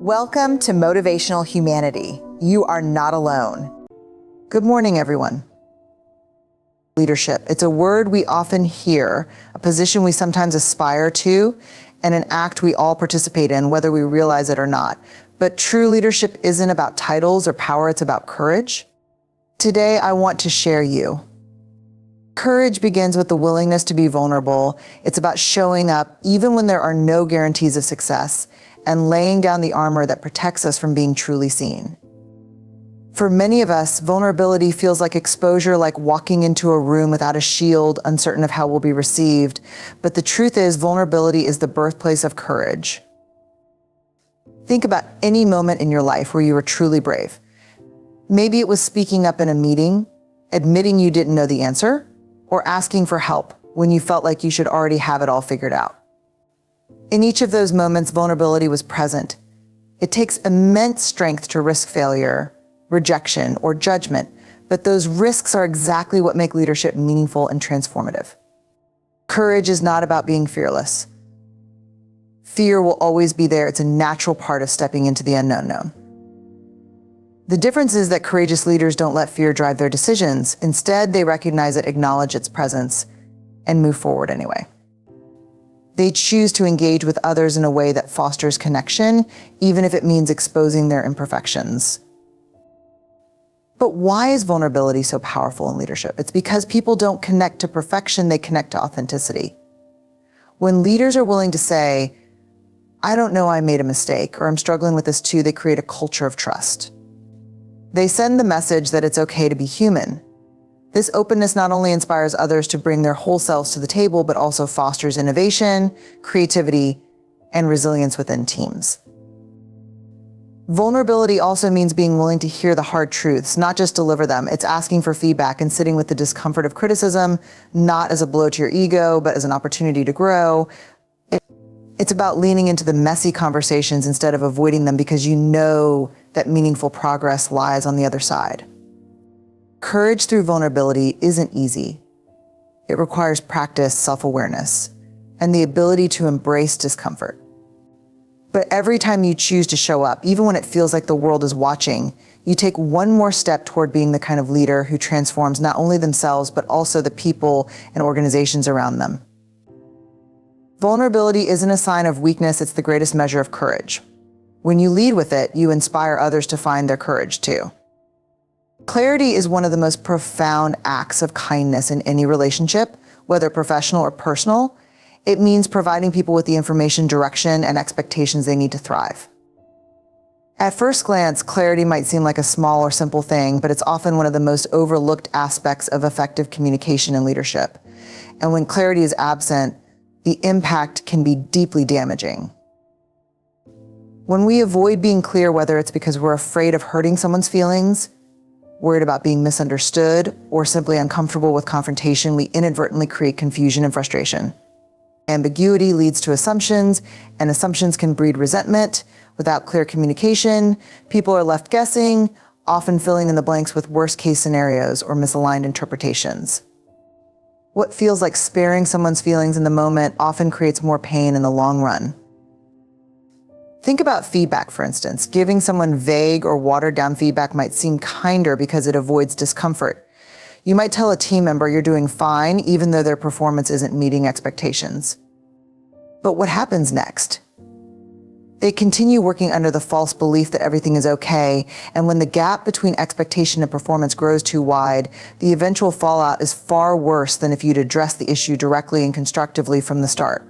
Welcome to Motivational Humanity. You are not alone. Good morning, everyone. Leadership. It's a word we often hear, a position we sometimes aspire to, and an act we all participate in, whether we realize it or not. But true leadership isn't about titles or power, it's about courage. Today, I want to share you. Courage begins with the willingness to be vulnerable. It's about showing up even when there are no guarantees of success and laying down the armor that protects us from being truly seen. For many of us, vulnerability feels like exposure, like walking into a room without a shield, uncertain of how we'll be received. But the truth is, vulnerability is the birthplace of courage. Think about any moment in your life where you were truly brave. Maybe it was speaking up in a meeting, admitting you didn't know the answer, or asking for help when you felt like you should already have it all figured out. In each of those moments, vulnerability was present. It takes immense strength to risk failure, rejection, or judgment, but those risks are exactly what make leadership meaningful and transformative. Courage is not about being fearless. Fear will always be there. It's a natural part of stepping into the unknown. The difference is that courageous leaders don't let fear drive their decisions. Instead, they recognize it, acknowledge its presence, and move forward anyway. They choose to engage with others in a way that fosters connection, even if it means exposing their imperfections. But why is vulnerability so powerful in leadership? It's because people don't connect to perfection, they connect to authenticity. When leaders are willing to say, I don't know, I made a mistake, or I'm struggling with this too, they create a culture of trust. They send the message that it's okay to be human. This openness not only inspires others to bring their whole selves to the table, but also fosters innovation, creativity, and resilience within teams. Vulnerability also means being willing to hear the hard truths, not just deliver them. It's asking for feedback and sitting with the discomfort of criticism, not as a blow to your ego, but as an opportunity to grow. It's about leaning into the messy conversations instead of avoiding them because you know that meaningful progress lies on the other side. Courage through vulnerability isn't easy. It requires practice, self-awareness, and the ability to embrace discomfort. But every time you choose to show up, even when it feels like the world is watching, you take one more step toward being the kind of leader who transforms not only themselves, but also the people and organizations around them. Vulnerability isn't a sign of weakness, it's the greatest measure of courage. When you lead with it, you inspire others to find their courage too. Clarity is one of the most profound acts of kindness in any relationship, whether professional or personal. It means providing people with the information, direction, and expectations they need to thrive. At first glance, clarity might seem like a small or simple thing, but it's often one of the most overlooked aspects of effective communication and leadership. And when clarity is absent, the impact can be deeply damaging. When we avoid being clear, whether it's because we're afraid of hurting someone's feelings, worried about being misunderstood, or simply uncomfortable with confrontation, we inadvertently create confusion and frustration. Ambiguity leads to assumptions, and assumptions can breed resentment. Without clear communication, people are left guessing, often filling in the blanks with worst-case scenarios or misaligned interpretations. What feels like sparing someone's feelings in the moment often creates more pain in the long run. Think about feedback, for instance. Giving someone vague or watered-down feedback might seem kinder because it avoids discomfort. You might tell a team member you're doing fine, even though their performance isn't meeting expectations. But what happens next? They continue working under the false belief that everything is okay, and when the gap between expectation and performance grows too wide, the eventual fallout is far worse than if you'd addressed the issue directly and constructively from the start.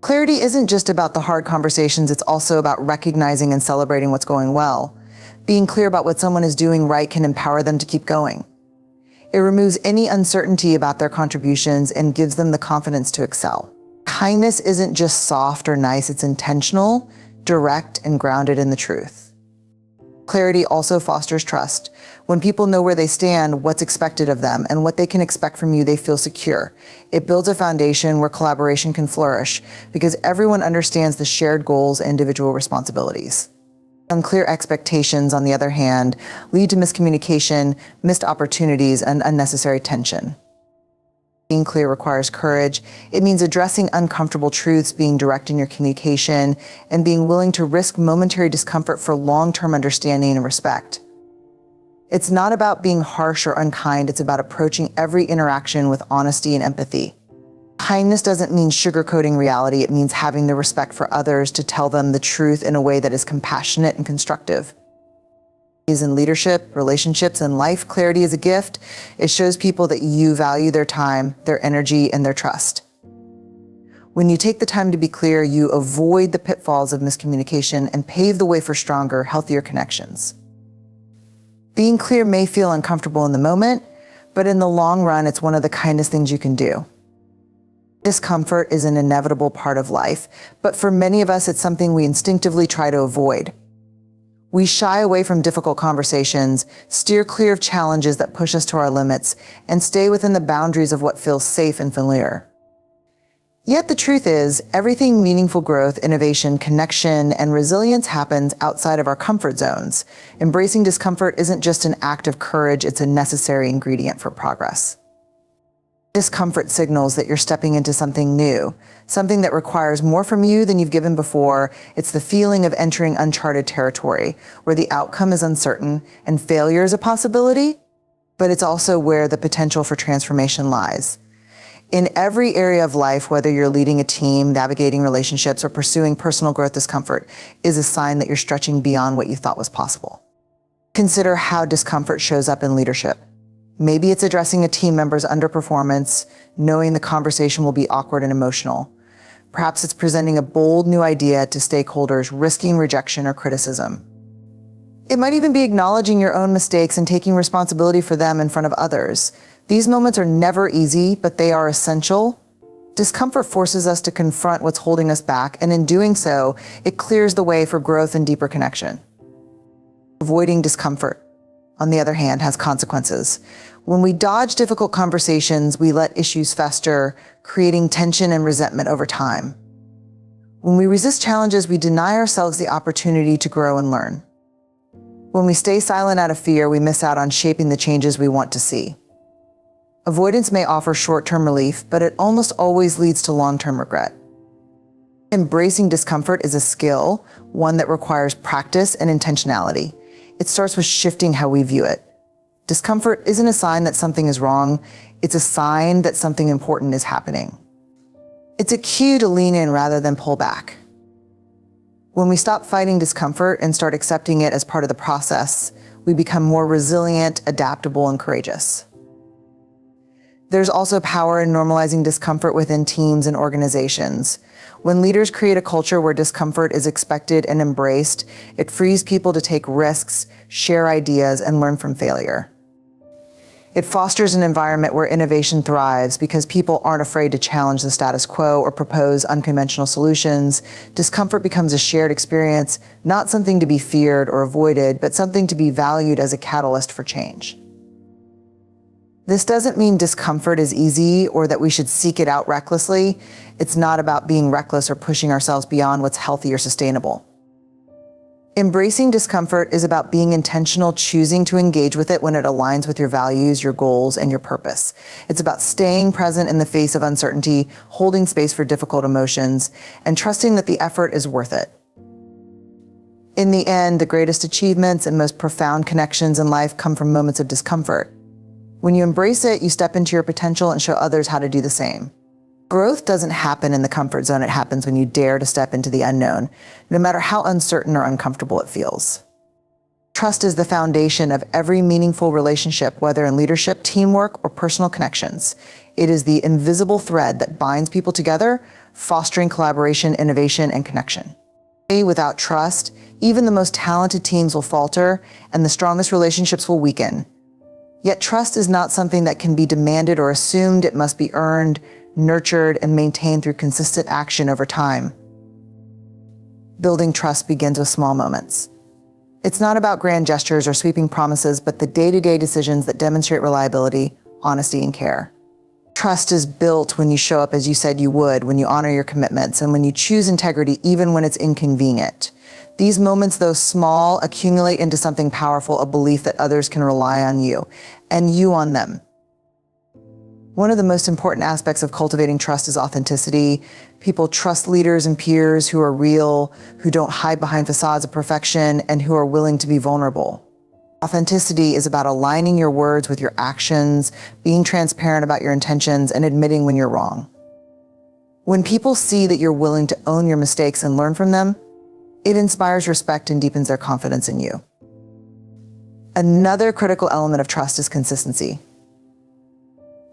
Clarity isn't just about the hard conversations, it's also about recognizing and celebrating what's going well. Being clear about what someone is doing right can empower them to keep going. It removes any uncertainty about their contributions and gives them the confidence to excel. Kindness isn't just soft or nice, it's intentional, direct, and grounded in the truth. Clarity also fosters trust. When people know where they stand, what's expected of them, and what they can expect from you, they feel secure. It builds a foundation where collaboration can flourish because everyone understands the shared goals and individual responsibilities. Unclear expectations, on the other hand, lead to miscommunication, missed opportunities, and unnecessary tension. Being clear requires courage. It means addressing uncomfortable truths, being direct in your communication, and being willing to risk momentary discomfort for long-term understanding and respect. It's not about being harsh or unkind. It's about approaching every interaction with honesty and empathy. Kindness doesn't mean sugarcoating reality. It means having the respect for others to tell them the truth in a way that is compassionate and constructive. In leadership, relationships, and life, clarity is a gift. It shows people that you value their time, their energy, and their trust. When you take the time to be clear, you avoid the pitfalls of miscommunication and pave the way for stronger, healthier connections. Being clear may feel uncomfortable in the moment, but in the long run, it's one of the kindest things you can do. Discomfort is an inevitable part of life, but for many of us, it's something we instinctively try to avoid. We shy away from difficult conversations, steer clear of challenges that push us to our limits, and stay within the boundaries of what feels safe and familiar. Yet the truth is, everything meaningful growth, innovation, connection, and resilience happens outside of our comfort zones. Embracing discomfort isn't just an act of courage, it's a necessary ingredient for progress. Discomfort signals that you're stepping into something new, something that requires more from you than you've given before. It's the feeling of entering uncharted territory, where the outcome is uncertain and failure is a possibility, but it's also where the potential for transformation lies. In every area of life, whether you're leading a team, navigating relationships, or pursuing personal growth, discomfort is a sign that you're stretching beyond what you thought was possible. Consider how discomfort shows up in leadership. Maybe it's addressing a team member's underperformance, knowing the conversation will be awkward and emotional. Perhaps it's presenting a bold new idea to stakeholders, risking rejection or criticism. It might even be acknowledging your own mistakes and taking responsibility for them in front of others. These moments are never easy, but they are essential. Discomfort forces us to confront what's holding us back, and in doing so, it clears the way for growth and deeper connection. Avoiding discomfort, on the other hand, has consequences. When we dodge difficult conversations, we let issues fester, creating tension and resentment over time. When we resist challenges, we deny ourselves the opportunity to grow and learn. When we stay silent out of fear, we miss out on shaping the changes we want to see. Avoidance may offer short-term relief, but it almost always leads to long-term regret. Embracing discomfort is a skill, one that requires practice and intentionality. It starts with shifting how we view it. Discomfort isn't a sign that something is wrong, it's a sign that something important is happening. It's a cue to lean in rather than pull back. When we stop fighting discomfort and start accepting it as part of the process, we become more resilient, adaptable, and courageous. There's also power in normalizing discomfort within teams and organizations. When leaders create a culture where discomfort is expected and embraced, it frees people to take risks, share ideas, and learn from failure. It fosters an environment where innovation thrives because people aren't afraid to challenge the status quo or propose unconventional solutions. Discomfort becomes a shared experience, not something to be feared or avoided, but something to be valued as a catalyst for change. This doesn't mean discomfort is easy or that we should seek it out recklessly. It's not about being reckless or pushing ourselves beyond what's healthy or sustainable. Embracing discomfort is about being intentional, choosing to engage with it when it aligns with your values, your goals, and your purpose. It's about staying present in the face of uncertainty, holding space for difficult emotions, and trusting that the effort is worth it. In the end, the greatest achievements and most profound connections in life come from moments of discomfort. When you embrace it, you step into your potential and show others how to do the same. Growth doesn't happen in the comfort zone, it happens when you dare to step into the unknown, no matter how uncertain or uncomfortable it feels. Trust is the foundation of every meaningful relationship, whether in leadership, teamwork, or personal connections. It is the invisible thread that binds people together, fostering collaboration, innovation, and connection. Without trust, even the most talented teams will falter, and the strongest relationships will weaken. Yet trust is not something that can be demanded or assumed. It must be earned, nurtured, and maintained through consistent action over time. Building trust begins with small moments. It's not about grand gestures or sweeping promises, but the day-to-day decisions that demonstrate reliability, honesty, and care. Trust is built when you show up as you said you would, when you honor your commitments, and when you choose integrity even when it's inconvenient. These moments, though small, accumulate into something powerful, a belief that others can rely on you, and you on them. One of the most important aspects of cultivating trust is authenticity. People trust leaders and peers who are real, who don't hide behind facades of perfection, and who are willing to be vulnerable. Authenticity is about aligning your words with your actions, being transparent about your intentions, and admitting when you're wrong. When people see that you're willing to own your mistakes and learn from them, it inspires respect and deepens their confidence in you. Another critical element of trust is consistency.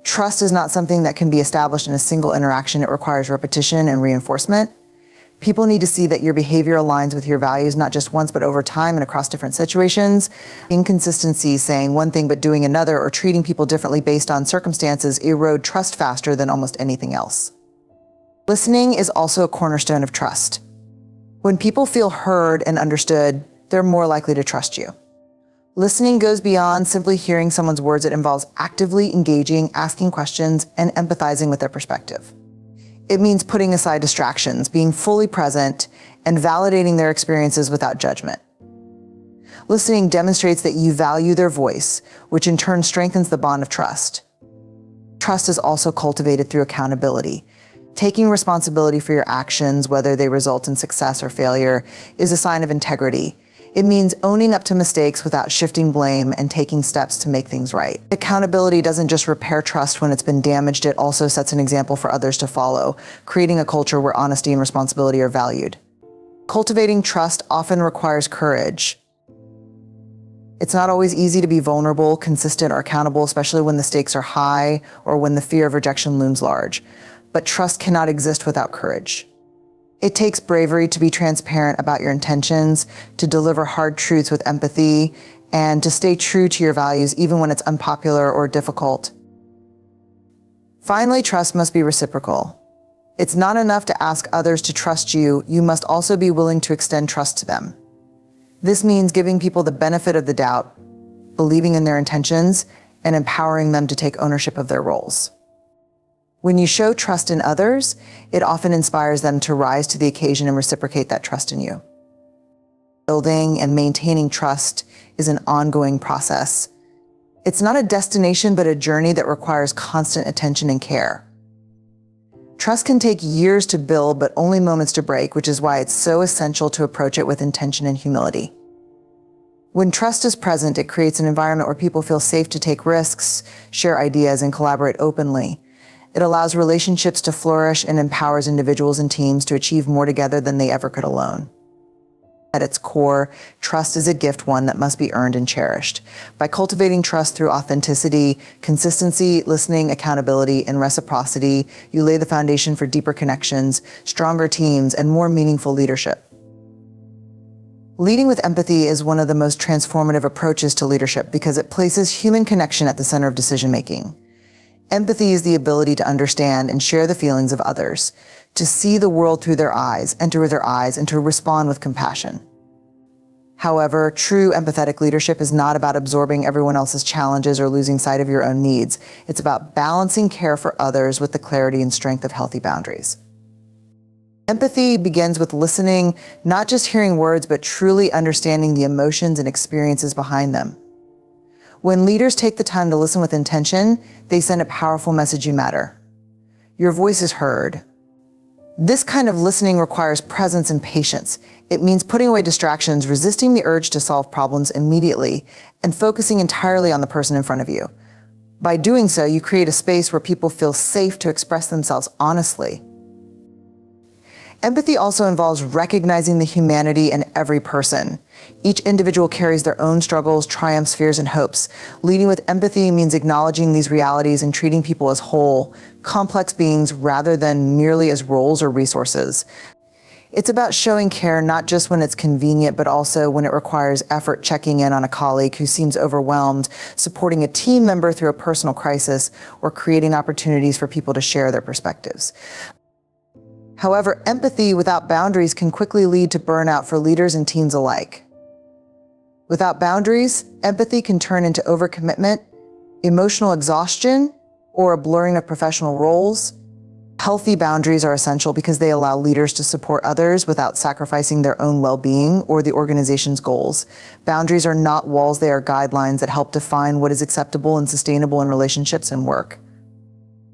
Trust is not something that can be established in a single interaction. It requires repetition and reinforcement. People need to see that your behavior aligns with your values, not just once, but over time and across different situations. Inconsistency, saying one thing but doing another, or treating people differently based on circumstances, erode trust faster than almost anything else. Listening is also a cornerstone of trust. When people feel heard and understood, they're more likely to trust you. Listening goes beyond simply hearing someone's words. It involves actively engaging, asking questions, and empathizing with their perspective. It means putting aside distractions, being fully present, and validating their experiences without judgment. Listening demonstrates that you value their voice, which in turn strengthens the bond of trust. Trust is also cultivated through accountability. Taking responsibility for your actions, whether they result in success or failure, is a sign of integrity. It means owning up to mistakes without shifting blame and taking steps to make things right. Accountability doesn't just repair trust when it's been damaged, it also sets an example for others to follow, creating a culture where honesty and responsibility are valued. Cultivating trust often requires courage. It's not always easy to be vulnerable, consistent, or accountable, especially when the stakes are high or when the fear of rejection looms large. But trust cannot exist without courage. It takes bravery to be transparent about your intentions, to deliver hard truths with empathy, and to stay true to your values even when it's unpopular or difficult. Finally, trust must be reciprocal. It's not enough to ask others to trust you, you must also be willing to extend trust to them. This means giving people the benefit of the doubt, believing in their intentions, and empowering them to take ownership of their roles. When you show trust in others, it often inspires them to rise to the occasion and reciprocate that trust in you. Building and maintaining trust is an ongoing process. It's not a destination, but a journey that requires constant attention and care. Trust can take years to build, but only moments to break, which is why it's so essential to approach it with intention and humility. When trust is present, it creates an environment where people feel safe to take risks, share ideas, and collaborate openly. It allows relationships to flourish and empowers individuals and teams to achieve more together than they ever could alone. At its core, trust is a gift, one that must be earned and cherished. By cultivating trust through authenticity, consistency, listening, accountability, and reciprocity, you lay the foundation for deeper connections, stronger teams, and more meaningful leadership. Leading with empathy is one of the most transformative approaches to leadership because it places human connection at the center of decision-making. Empathy is the ability to understand and share the feelings of others, to see the world through their eyes, enter with their eyes, and to respond with compassion. However, true empathetic leadership is not about absorbing everyone else's challenges or losing sight of your own needs. It's about balancing care for others with the clarity and strength of healthy boundaries. Empathy begins with listening, not just hearing words, but truly understanding the emotions and experiences behind them. When leaders take the time to listen with intention, they send a powerful message: you matter. Your voice is heard. This kind of listening requires presence and patience. It means putting away distractions, resisting the urge to solve problems immediately, and focusing entirely on the person in front of you. By doing so, you create a space where people feel safe to express themselves honestly. Empathy also involves recognizing the humanity in every person. Each individual carries their own struggles, triumphs, fears, and hopes. Leading with empathy means acknowledging these realities and treating people as whole, complex beings rather than merely as roles or resources. It's about showing care not just when it's convenient, but also when it requires effort, checking in on a colleague who seems overwhelmed, supporting a team member through a personal crisis, or creating opportunities for people to share their perspectives. However, empathy without boundaries can quickly lead to burnout for leaders and teams alike. Without boundaries, empathy can turn into overcommitment, emotional exhaustion, or a blurring of professional roles. Healthy boundaries are essential because they allow leaders to support others without sacrificing their own well-being or the organization's goals. Boundaries are not walls, they are guidelines that help define what is acceptable and sustainable in relationships and work.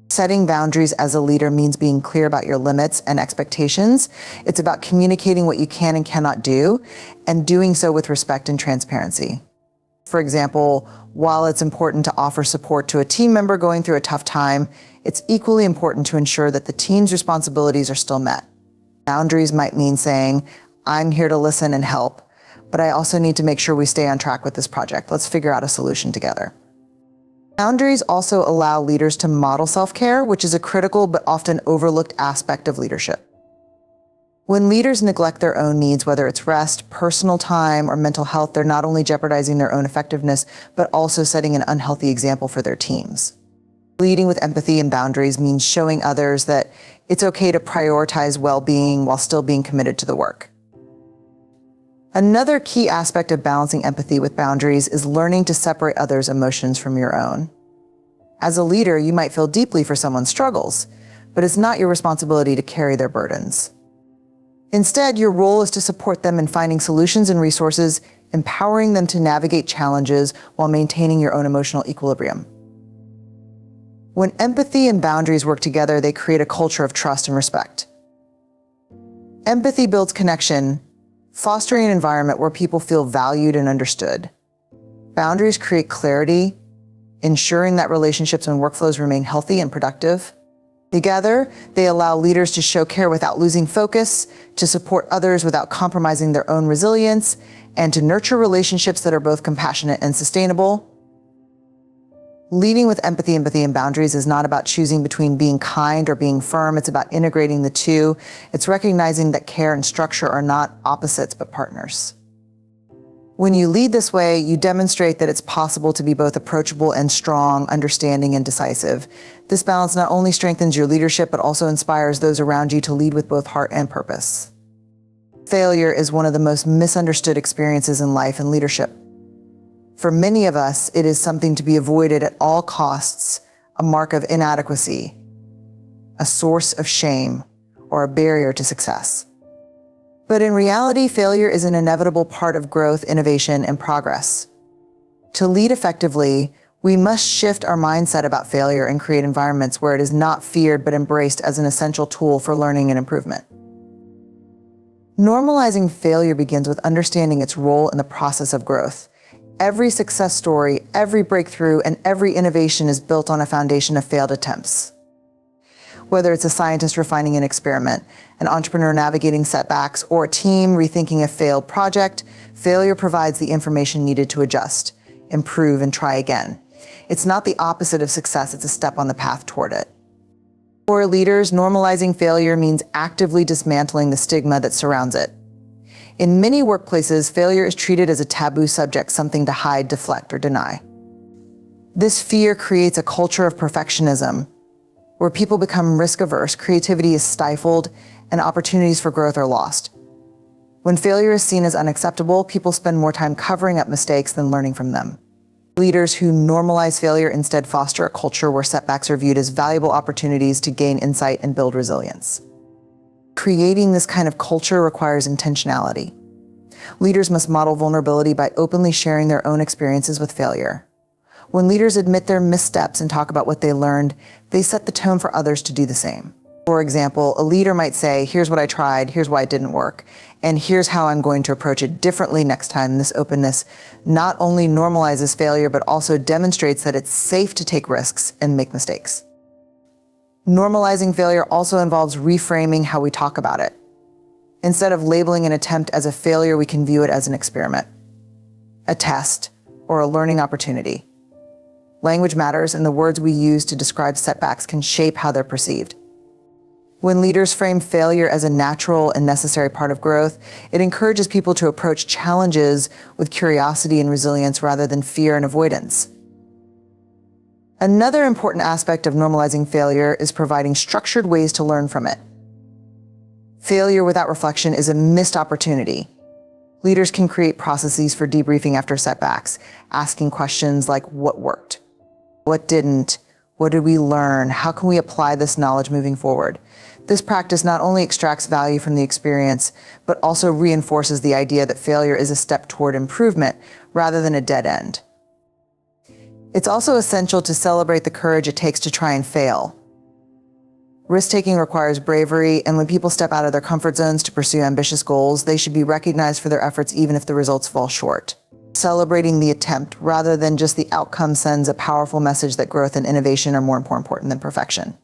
Setting boundaries as a leader means being clear about your limits and expectations. It's about communicating what you can and cannot do, and doing so with respect and transparency. For example, while it's important to offer support to a team member going through a tough time, it's equally important to ensure that the team's responsibilities are still met. Boundaries might mean saying, I'm here to listen and help, but I also need to make sure we stay on track with this project. Let's figure out a solution together. Boundaries also allow leaders to model self-care, which is a critical but often overlooked aspect of leadership. When leaders neglect their own needs, whether it's rest, personal time, or mental health, they're not only jeopardizing their own effectiveness, but also setting an unhealthy example for their teams. Leading with empathy and boundaries means showing others that it's okay to prioritize well-being while still being committed to the work. Another key aspect of balancing empathy with boundaries is learning to separate others' emotions from your own. As a leader, you might feel deeply for someone's struggles, but it's not your responsibility to carry their burdens. Instead, your role is to support them in finding solutions and resources, empowering them to navigate challenges while maintaining your own emotional equilibrium. When empathy and boundaries work together, they create a culture of trust and respect. Empathy builds connection, fostering an environment where people feel valued and understood. Boundaries create clarity, ensuring that relationships and workflows remain healthy and productive. Together, they allow leaders to show care without losing focus, to support others without compromising their own resilience, and to nurture relationships that are both compassionate and sustainable. Leading with empathy and boundaries is not about choosing between being kind or being firm. It's about integrating the two. It's recognizing that care and structure are not opposites, but partners. When you lead this way, you demonstrate that it's possible to be both approachable and strong, understanding and decisive. This balance not only strengthens your leadership, but also inspires those around you to lead with both heart and purpose. Failure is one of the most misunderstood experiences in life and leadership. For many of us, it is something to be avoided at all costs, a mark of inadequacy, a source of shame, or a barrier to success. But in reality, failure is an inevitable part of growth, innovation, and progress. To lead effectively, we must shift our mindset about failure and create environments where it is not feared but embraced as an essential tool for learning and improvement. Normalizing failure begins with understanding its role in the process of growth. Every success story, every breakthrough, and every innovation is built on a foundation of failed attempts. Whether it's a scientist refining an experiment, an entrepreneur navigating setbacks, or a team rethinking a failed project, failure provides the information needed to adjust, improve, and try again. It's not the opposite of success, it's a step on the path toward it. For leaders, normalizing failure means actively dismantling the stigma that surrounds it. In many workplaces, failure is treated as a taboo subject, something to hide, deflect, or deny. This fear creates a culture of perfectionism, where people become risk-averse, creativity is stifled, and opportunities for growth are lost. When failure is seen as unacceptable, people spend more time covering up mistakes than learning from them. Leaders who normalize failure instead foster a culture where setbacks are viewed as valuable opportunities to gain insight and build resilience. Creating this kind of culture requires intentionality. Leaders must model vulnerability by openly sharing their own experiences with failure. When leaders admit their missteps and talk about what they learned, they set the tone for others to do the same. For example, a leader might say, here's what I tried, here's why it didn't work, and here's how I'm going to approach it differently next time. This openness not only normalizes failure, but also demonstrates that it's safe to take risks and make mistakes. Normalizing failure also involves reframing how we talk about it. Instead of labeling an attempt as a failure, we can view it as an experiment, a test, or a learning opportunity. Language matters, and the words we use to describe setbacks can shape how they're perceived. When leaders frame failure as a natural and necessary part of growth, it encourages people to approach challenges with curiosity and resilience rather than fear and avoidance. Another important aspect of normalizing failure is providing structured ways to learn from it. Failure without reflection is a missed opportunity. Leaders can create processes for debriefing after setbacks, asking questions like, what worked? What didn't? What did we learn? How can we apply this knowledge moving forward? This practice not only extracts value from the experience, but also reinforces the idea that failure is a step toward improvement rather than a dead end. It's also essential to celebrate the courage it takes to try and fail. Risk-taking requires bravery, and when people step out of their comfort zones to pursue ambitious goals, they should be recognized for their efforts even if the results fall short. Celebrating the attempt rather than just the outcome sends a powerful message that growth and innovation are more important than perfection.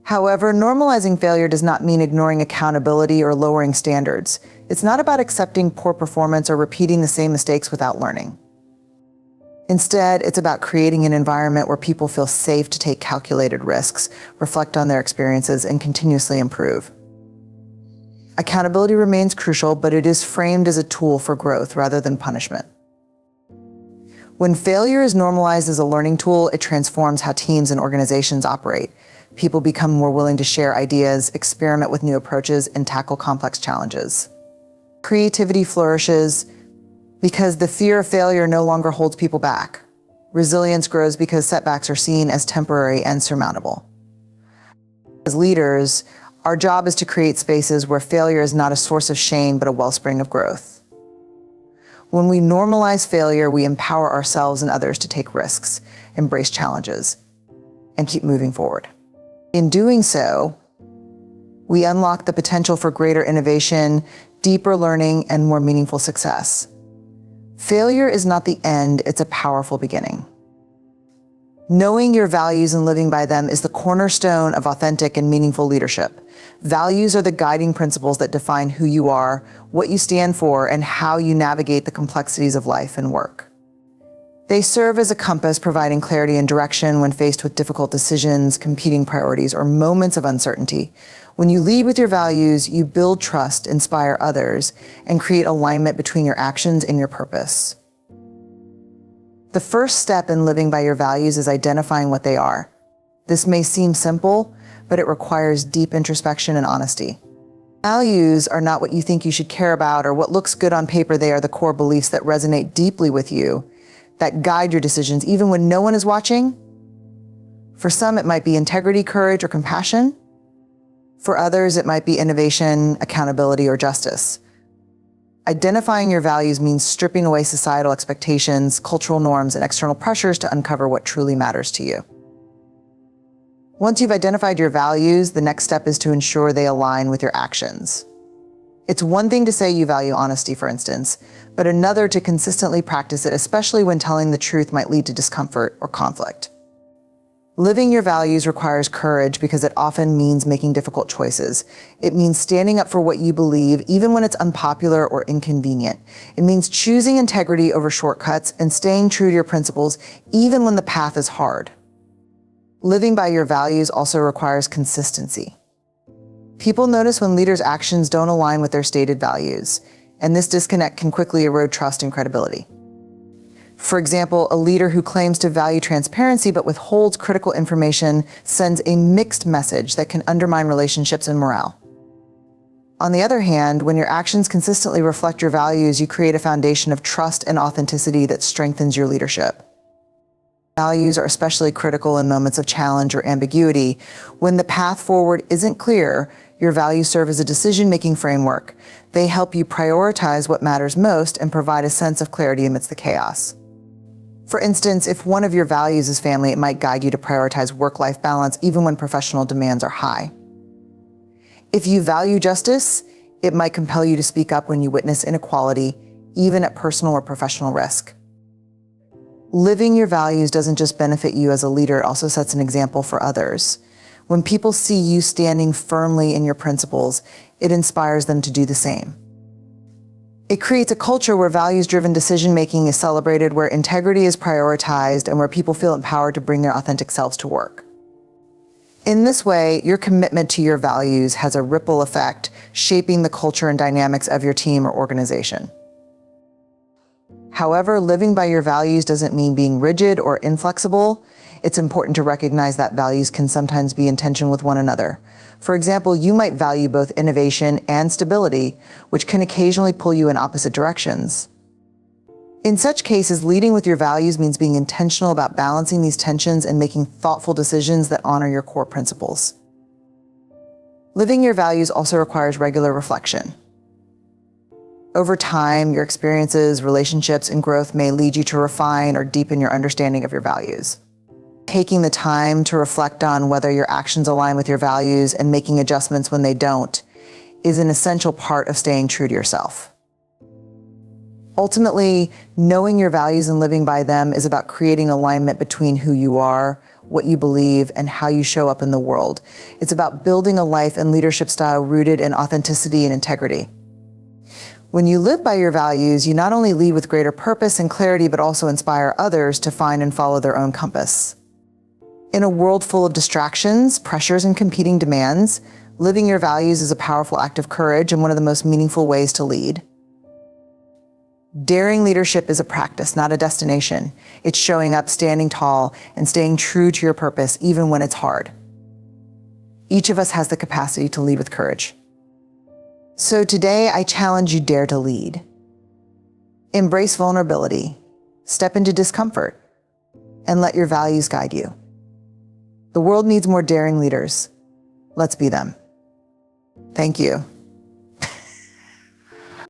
However, normalizing failure does not mean ignoring accountability or lowering standards. It's not about accepting poor performance or repeating the same mistakes without learning. Instead, it's about creating an environment where people feel safe to take calculated risks, reflect on their experiences, and continuously improve. Accountability remains crucial, but it is framed as a tool for growth rather than punishment. When failure is normalized as a learning tool, it transforms how teams and organizations operate. People become more willing to share ideas, experiment with new approaches, and tackle complex challenges. Creativity flourishes because the fear of failure no longer holds people back. Resilience grows because setbacks are seen as temporary and surmountable. As leaders, our job is to create spaces where failure is not a source of shame, but a wellspring of growth. When we normalize failure, we empower ourselves and others to take risks, embrace challenges, and keep moving forward. In doing so, we unlock the potential for greater innovation, deeper learning, and more meaningful success. Failure is not the end, it's a powerful beginning. Knowing your values and living by them is the cornerstone of authentic and meaningful leadership. Values are the guiding principles that define who you are, what you stand for, and how you navigate the complexities of life and work. They serve as a compass, providing clarity and direction when faced with difficult decisions, competing priorities, or moments of uncertainty. When you lead with your values, you build trust, inspire others, and create alignment between your actions and your purpose. The first step in living by your values is identifying what they are. This may seem simple, but it requires deep introspection and honesty. Values are not what you think you should care about or what looks good on paper. They are the core beliefs that resonate deeply with you, that guide your decisions even when no one is watching. For some, it might be integrity, courage, or compassion. For others, it might be innovation, accountability, or justice. Identifying your values means stripping away societal expectations, cultural norms, and external pressures to uncover what truly matters to you. Once you've identified your values, the next step is to ensure they align with your actions. It's one thing to say you value honesty, for instance, but another to consistently practice it, especially when telling the truth might lead to discomfort or conflict. Living your values requires courage because it often means making difficult choices. It means standing up for what you believe, even when it's unpopular or inconvenient. It means choosing integrity over shortcuts and staying true to your principles, even when the path is hard. Living by your values also requires consistency. People notice when leaders' actions don't align with their stated values, and this disconnect can quickly erode trust and credibility. For example, a leader who claims to value transparency but withholds critical information sends a mixed message that can undermine relationships and morale. On the other hand, when your actions consistently reflect your values, you create a foundation of trust and authenticity that strengthens your leadership. Values are especially critical in moments of challenge or ambiguity. When the path forward isn't clear, your values serve as a decision-making framework. They help you prioritize what matters most and provide a sense of clarity amidst the chaos. For instance, if one of your values is family, it might guide you to prioritize work-life balance even when professional demands are high. If you value justice, it might compel you to speak up when you witness inequality, even at personal or professional risk. Living your values doesn't just benefit you as a leader, it also sets an example for others. When people see you standing firmly in your principles, it inspires them to do the same. It creates a culture where values-driven decision-making is celebrated, where integrity is prioritized, and where people feel empowered to bring their authentic selves to work. In this way, your commitment to your values has a ripple effect, shaping the culture and dynamics of your team or organization. However, living by your values doesn't mean being rigid or inflexible. It's important to recognize that values can sometimes be in tension with one another. For example, you might value both innovation and stability, which can occasionally pull you in opposite directions. In such cases, leading with your values means being intentional about balancing these tensions and making thoughtful decisions that honor your core principles. Living your values also requires regular reflection. Over time, your experiences, relationships, and growth may lead you to refine or deepen your understanding of your values. Taking the time to reflect on whether your actions align with your values and making adjustments when they don't is an essential part of staying true to yourself. Ultimately, knowing your values and living by them is about creating alignment between who you are, what you believe, and how you show up in the world. It's about building a life and leadership style rooted in authenticity and integrity. When you live by your values, you not only lead with greater purpose and clarity, but also inspire others to find and follow their own compass. In a world full of distractions, pressures, and competing demands, living your values is a powerful act of courage and one of the most meaningful ways to lead. Daring leadership is a practice, not a destination. It's showing up, standing tall, and staying true to your purpose, even when it's hard. Each of us has the capacity to lead with courage. So today, I challenge you, dare to lead. Embrace vulnerability, step into discomfort, and let your values guide you. The world needs more daring leaders. Let's be them. Thank you.